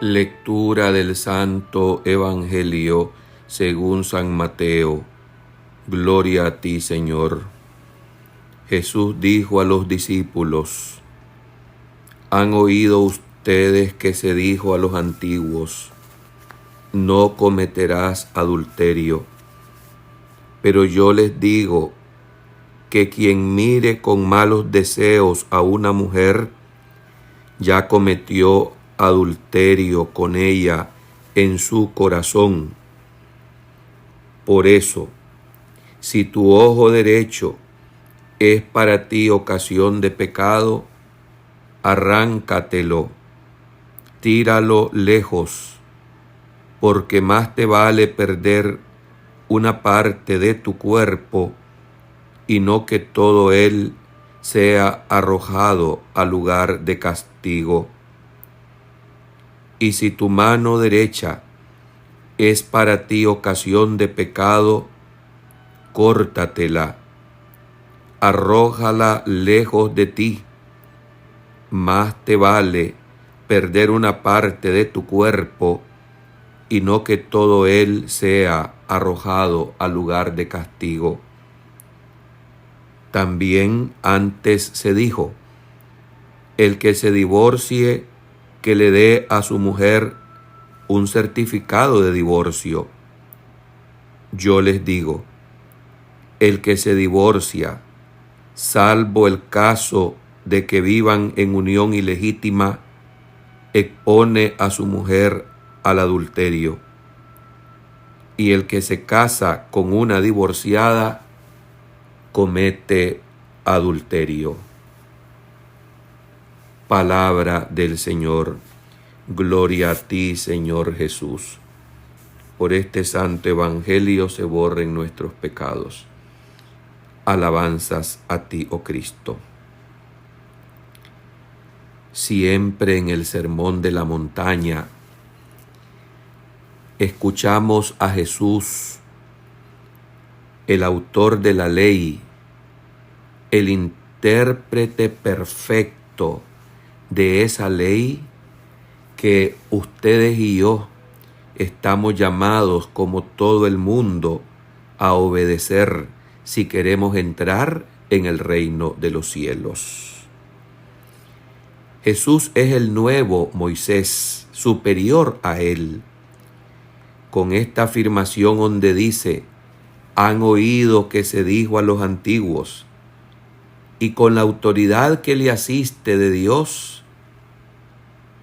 Lectura del Santo Evangelio según San Mateo. Gloria a ti, Señor. Jesús dijo a los discípulos: ¿Han oído ustedes que se dijo a los antiguos: no cometerás adulterio? Pero yo les digo que quien mire con malos deseos a una mujer, ya cometió adulterio con ella en su corazón. Por eso, si tu ojo derecho es para ti ocasión de pecado, arráncatelo, tíralo lejos, porque más te vale perder una parte de tu cuerpo y no que todo él sea arrojado al lugar de castigo. Y si tu mano derecha es para ti ocasión de pecado, córtatela, arrójala lejos de ti. Más te vale perder una parte de tu cuerpo y no que todo él sea arrojado al lugar de castigo. También antes se dijo: el que se divorcie, que le dé a su mujer un certificado de divorcio. Yo les digo, el que se divorcia, salvo el caso de que vivan en unión ilegítima, expone a su mujer al adulterio. Y el que se casa con una divorciada, comete adulterio. Palabra del Señor. Gloria a ti, Señor Jesús. Por este santo evangelio se borren nuestros pecados. Alabanzas a ti, oh Cristo. Siempre en el Sermón de la Montaña escuchamos a Jesús, el autor de la ley, el intérprete perfecto de esa ley que ustedes y yo estamos llamados, como todo el mundo, a obedecer si queremos entrar en el reino de los cielos. Jesús es el nuevo Moisés, superior a él. Con esta afirmación donde dice: han oído que se dijo a los antiguos, y con la autoridad que le asiste de Dios,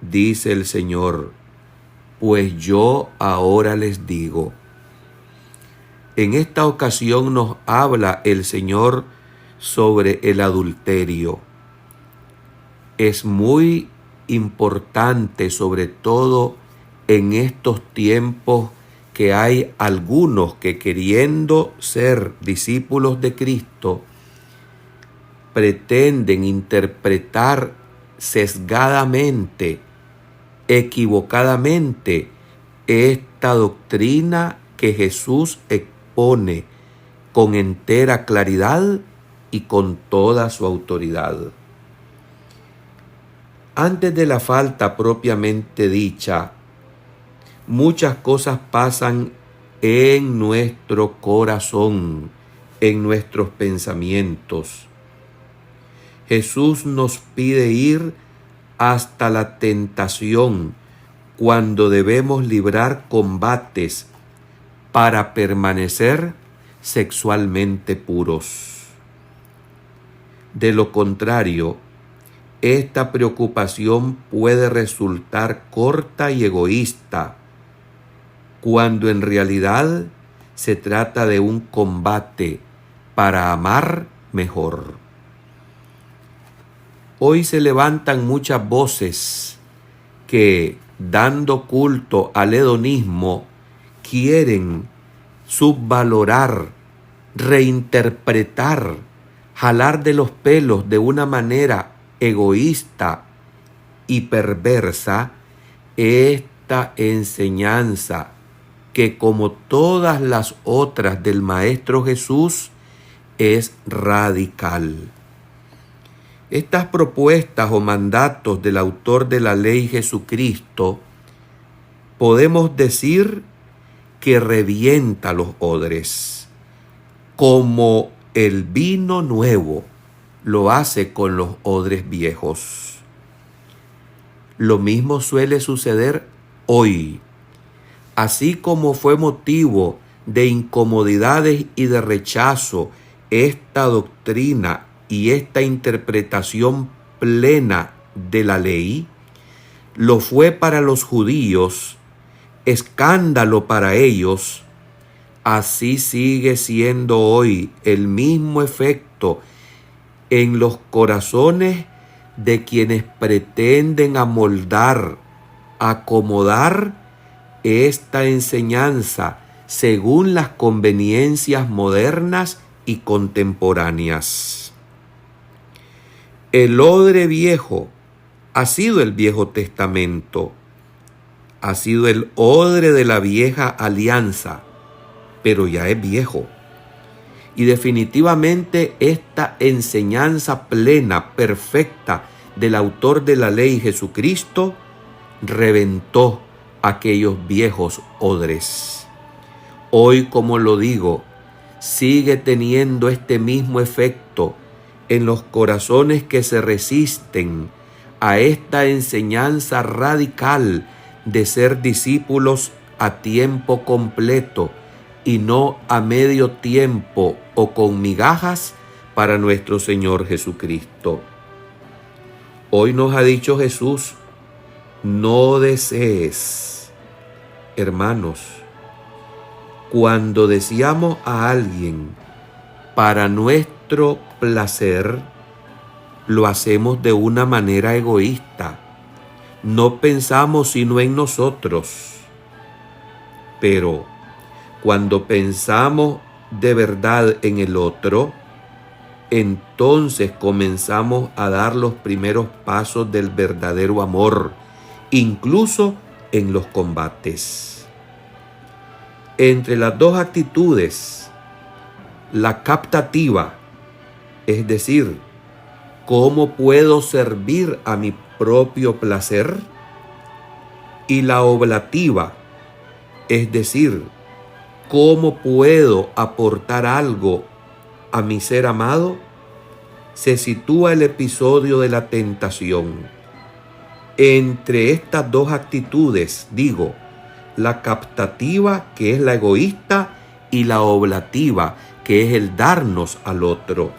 dice el Señor: pues yo ahora les digo. En esta ocasión nos habla el Señor sobre el adulterio. Es muy importante, sobre todo en estos tiempos, que hay algunos que, queriendo ser discípulos de Cristo, pretenden interpretar sesgadamente, equivocadamente, esta doctrina que Jesús expone con entera claridad y con toda su autoridad. Antes de la falta propiamente dicha, muchas cosas pasan en nuestro corazón, en nuestros pensamientos. Jesús nos pide ir hasta la tentación cuando debemos librar combates para permanecer sexualmente puros. De lo contrario, esta preocupación puede resultar corta y egoísta, cuando en realidad se trata de un combate para amar mejor. Hoy se levantan muchas voces que, dando culto al hedonismo, quieren subvalorar, reinterpretar, jalar de los pelos de una manera egoísta y perversa esta enseñanza que, como todas las otras del Maestro Jesús, es radical. Estas propuestas o mandatos del autor de la ley, Jesucristo, podemos decir que revienta los odres, como el vino nuevo lo hace con los odres viejos. Lo mismo suele suceder hoy. Así como fue motivo de incomodidades y de rechazo esta doctrina y esta interpretación plena de la ley, lo fue para los judíos, escándalo para ellos, así sigue siendo hoy el mismo efecto en los corazones de quienes pretenden amoldar, acomodar esta enseñanza según las conveniencias modernas y contemporáneas. El odre viejo ha sido el Viejo Testamento, ha sido el odre de la vieja alianza, pero ya es viejo. Y definitivamente esta enseñanza plena, perfecta del autor de la ley, Jesucristo, reventó aquellos viejos odres. Hoy, como lo digo, sigue teniendo este mismo efecto en los corazones que se resisten a esta enseñanza radical de ser discípulos a tiempo completo y no a medio tiempo o con migajas para nuestro Señor Jesucristo. Hoy nos ha dicho Jesús, no desees, hermanos, cuando deseamos a alguien para nuestro placer, lo hacemos de una manera egoísta. No pensamos sino en nosotros. Pero cuando pensamos de verdad en el otro, entonces comenzamos a dar los primeros pasos del verdadero amor, incluso en los combates. Entre las dos actitudes, la captativa, es decir, ¿cómo puedo servir a mi propio placer? Y la oblativa, es decir, ¿cómo puedo aportar algo a mi ser amado? Se sitúa el episodio de la tentación. Entre estas dos actitudes, digo, la captativa, que es la egoísta, y la oblativa, que es el darnos al otro.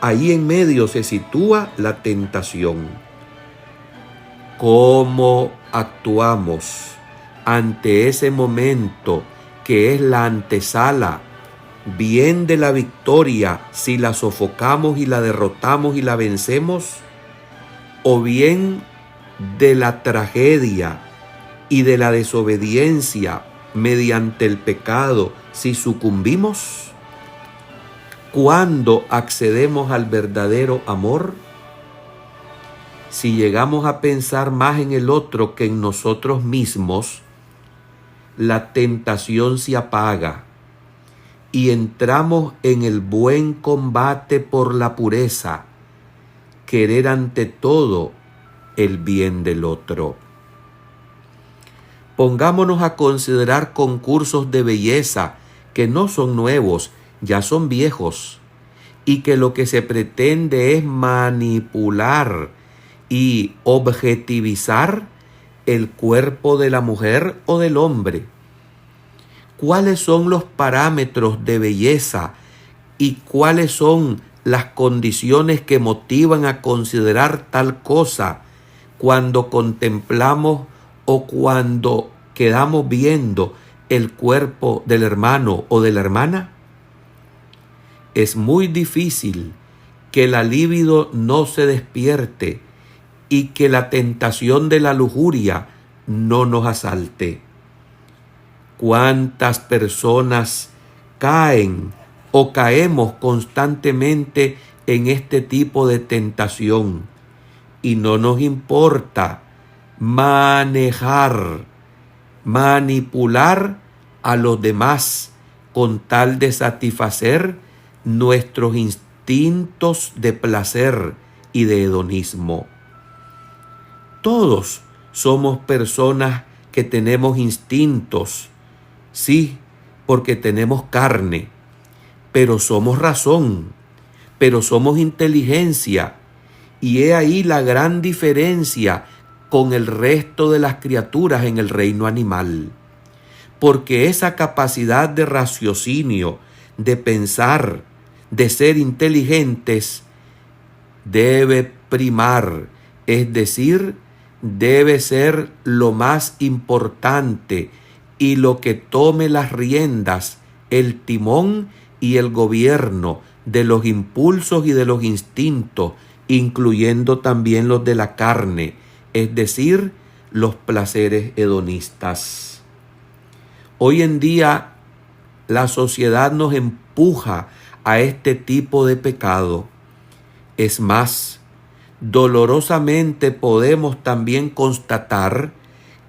Ahí en medio se sitúa la tentación. ¿Cómo actuamos ante ese momento que es la antesala, bien de la victoria, si la sofocamos y la derrotamos y la vencemos, o bien de la tragedia y de la desobediencia mediante el pecado, si sucumbimos? ¿Cuándo accedemos al verdadero amor? Si llegamos a pensar más en el otro que en nosotros mismos, la tentación se apaga y entramos en el buen combate por la pureza, querer ante todo el bien del otro. Pongámonos a considerar concursos de belleza que no son nuevos, ya son viejos, y que lo que se pretende es manipular y objetivizar el cuerpo de la mujer o del hombre. ¿Cuáles son los parámetros de belleza y cuáles son las condiciones que motivan a considerar tal cosa cuando contemplamos o cuando quedamos viendo el cuerpo del hermano o de la hermana? Es muy difícil que la libido no se despierte y que la tentación de la lujuria no nos asalte. ¿Cuántas personas caen o caemos constantemente en este tipo de tentación? Y no nos importa manejar, manipular a los demás con tal de satisfacer nuestros instintos de placer y de hedonismo. Todos somos personas que tenemos instintos, sí, porque tenemos carne, pero somos razón, pero somos inteligencia. Y he ahí la gran diferencia con el resto de las criaturas en el reino animal. Porque esa capacidad de raciocinio, de pensar, de ser inteligentes, debe primar, es decir, debe ser lo más importante y lo que tome las riendas, el timón y el gobierno de los impulsos y de los instintos, incluyendo también los de la carne, es decir, los placeres hedonistas. Hoy en día la sociedad nos empuja a este tipo de pecado. Es más, dolorosamente podemos también constatar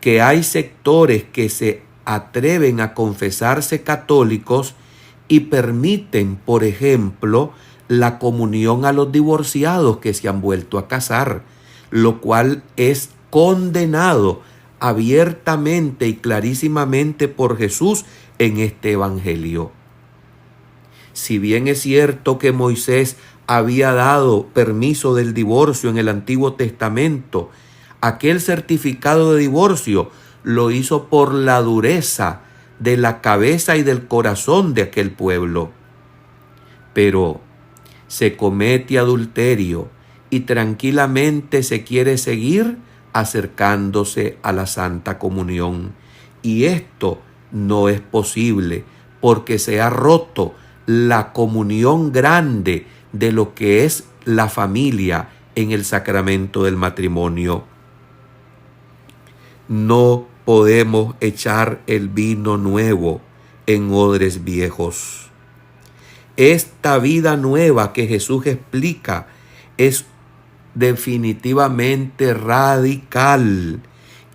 que hay sectores que se atreven a confesarse católicos y permiten, por ejemplo, la comunión a los divorciados que se han vuelto a casar, lo cual es condenado abiertamente y clarísimamente por Jesús en este evangelio. Si bien es cierto que Moisés había dado permiso del divorcio en el Antiguo Testamento, aquel certificado de divorcio lo hizo por la dureza de la cabeza y del corazón de aquel pueblo. Pero se comete adulterio y tranquilamente se quiere seguir acercándose a la Santa Comunión. Y esto no es posible porque se ha roto la comunión grande de lo que es la familia en el sacramento del matrimonio. No podemos echar el vino nuevo en odres viejos. Esta vida nueva que Jesús explica es definitivamente radical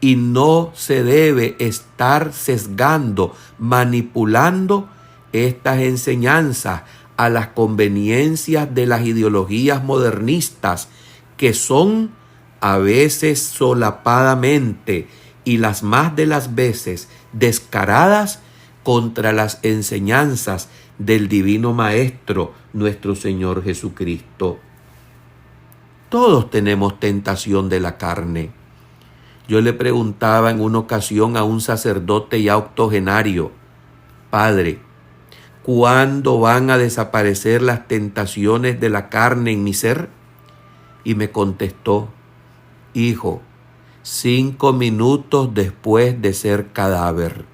y no se debe estar sesgando, manipulando estas enseñanzas a las conveniencias de las ideologías modernistas que son a veces solapadamente y las más de las veces descaradas contra las enseñanzas del Divino Maestro, nuestro Señor Jesucristo. Todos tenemos tentación de la carne. Yo le preguntaba en una ocasión a un sacerdote ya octogenario: Padre, ¿cuándo van a desaparecer las tentaciones de la carne en mi ser? Y me contestó: Hijo, 5 minutos después de ser cadáver.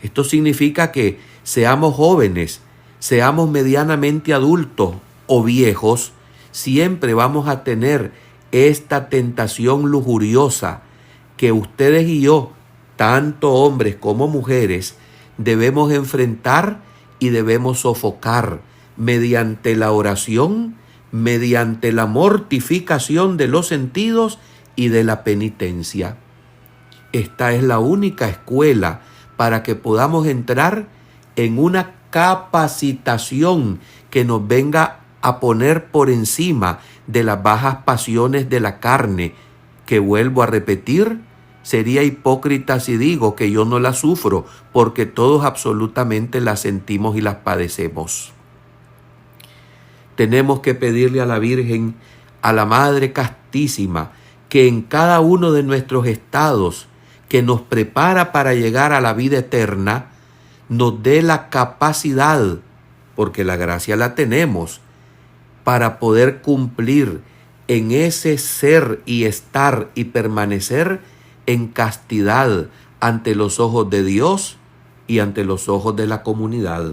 Esto significa que seamos jóvenes, seamos medianamente adultos o viejos, siempre vamos a tener esta tentación lujuriosa que ustedes y yo, tanto hombres como mujeres, debemos enfrentar y debemos sofocar mediante la oración, mediante la mortificación de los sentidos y de la penitencia. Esta es la única escuela para que podamos entrar en una capacitación que nos venga a poner por encima de las bajas pasiones de la carne, que vuelvo a repetir, sería hipócrita si digo que yo no las sufro, porque todos absolutamente las sentimos y las padecemos. Tenemos que pedirle a la Virgen, a la Madre Castísima, que en cada uno de nuestros estados que nos prepara para llegar a la vida eterna, nos dé la capacidad, porque la gracia la tenemos, para poder cumplir en ese ser y estar y permanecer en castidad ante los ojos de Dios y ante los ojos de la comunidad.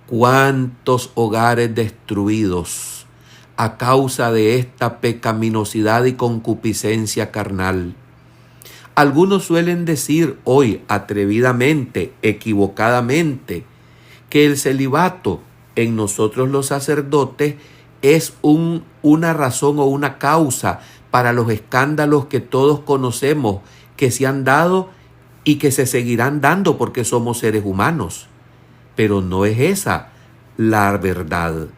¿Cuántos hogares destruidos a causa de esta pecaminosidad y concupiscencia carnal? Algunos suelen decir hoy atrevidamente, equivocadamente, que el celibato en nosotros los sacerdotes es una razón o una causa para los escándalos que todos conocemos, que se han dado y que se seguirán dando porque somos seres humanos. Pero no es esa la verdad,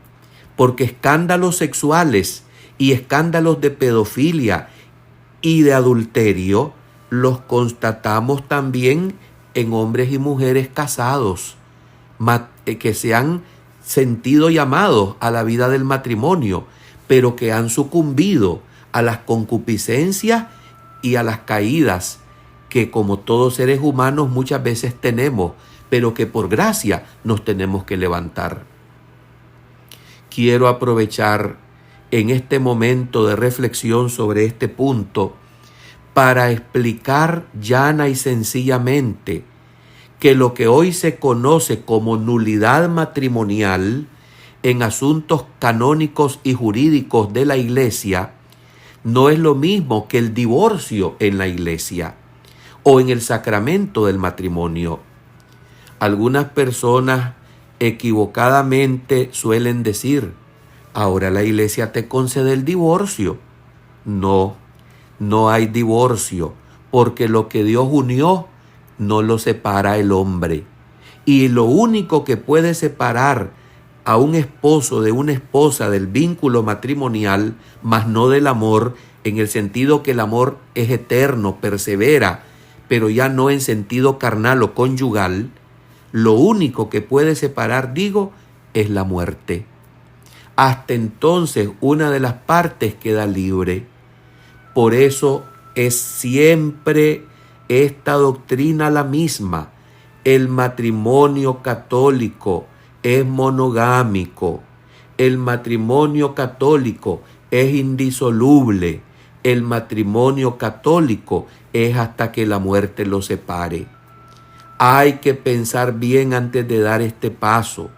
porque escándalos sexuales y escándalos de pedofilia y de adulterio los constatamos también en hombres y mujeres casados, que se han sentido llamados a la vida del matrimonio, pero que han sucumbido a las concupiscencias y a las caídas que como todos seres humanos muchas veces tenemos, pero que por gracia nos tenemos que levantar. Quiero aprovechar en este momento de reflexión sobre este punto para explicar llana y sencillamente que lo que hoy se conoce como nulidad matrimonial en asuntos canónicos y jurídicos de la Iglesia no es lo mismo que el divorcio en la Iglesia o en el sacramento del matrimonio. Algunas personas equivocadamente suelen decir: ahora la Iglesia te concede el divorcio. No, no hay divorcio, porque lo que Dios unió no lo separa el hombre. Y lo único que puede separar a un esposo de una esposa del vínculo matrimonial, mas no del amor, en el sentido que el amor es eterno, persevera, pero ya no en sentido carnal o conyugal, lo único que puede separar, es la muerte. Hasta entonces una de las partes queda libre. Por eso es siempre esta doctrina la misma. El matrimonio católico es monogámico. El matrimonio católico es indisoluble. El matrimonio católico es hasta que la muerte lo separe. Hay que pensar bien antes de dar este paso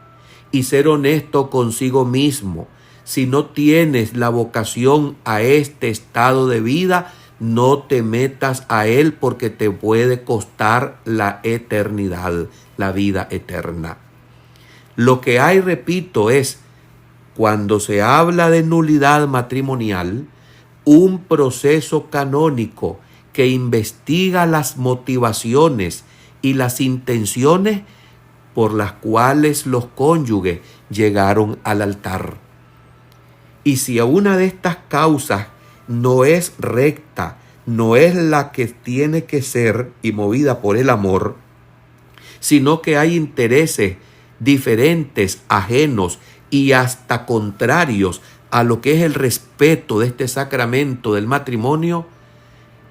y ser honesto consigo mismo. Si no tienes la vocación a este estado de vida, no te metas a él, porque te puede costar la eternidad, la vida eterna. Lo que hay, repito, es, cuando se habla de nulidad matrimonial, un proceso canónico que investiga las motivaciones y las intenciones por las cuales los cónyuges llegaron al altar. Y si una de estas causas no es recta, no es la que tiene que ser y movida por el amor, sino que hay intereses diferentes, ajenos y hasta contrarios a lo que es el respeto de este sacramento del matrimonio,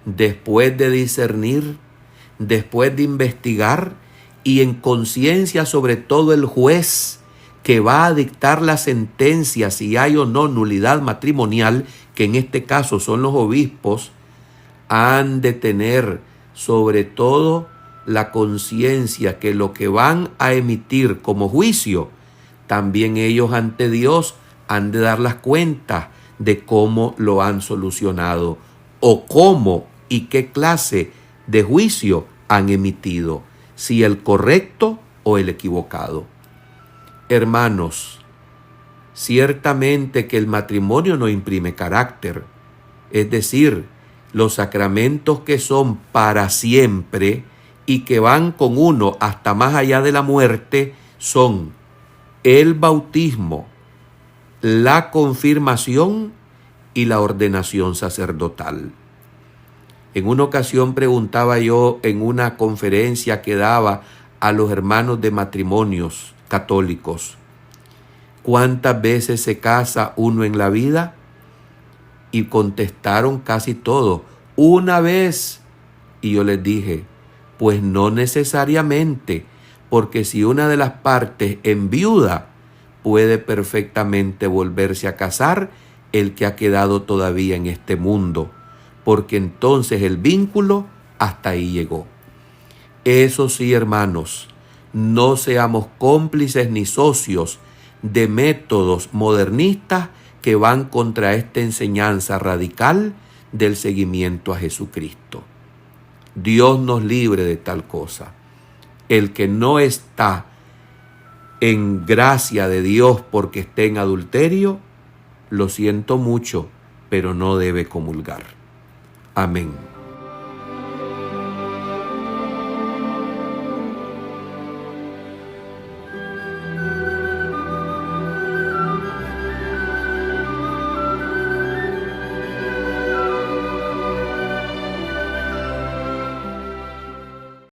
después de discernir, después de investigar y en conciencia sobre todo el juez que va a dictar la sentencia si hay o no nulidad matrimonial, que en este caso son los obispos, han de tener sobre todo la conciencia que lo que van a emitir como juicio, también ellos ante Dios han de dar las cuentas de cómo lo han solucionado o cómo y qué clase de juicio han emitido, si el correcto o el equivocado. Hermanos, ciertamente que el matrimonio no imprime carácter, es decir, los sacramentos que son para siempre y que van con uno hasta más allá de la muerte son el bautismo, la confirmación y la ordenación sacerdotal. En una ocasión preguntaba yo en una conferencia que daba a los hermanos de matrimonios católicos: ¿cuántas veces se casa uno en la vida? Y contestaron casi todos: una vez. Y yo les dije: pues no necesariamente, porque si una de las partes enviuda, puede perfectamente volverse a casar el que ha quedado todavía en este mundo, porque entonces el vínculo hasta ahí llegó. Eso sí, hermanos, no seamos cómplices ni socios de métodos modernistas que van contra esta enseñanza radical del seguimiento a Jesucristo. Dios nos libre de tal cosa. El que no está en gracia de Dios porque esté en adulterio, lo siento mucho, pero no debe comulgar. Amén.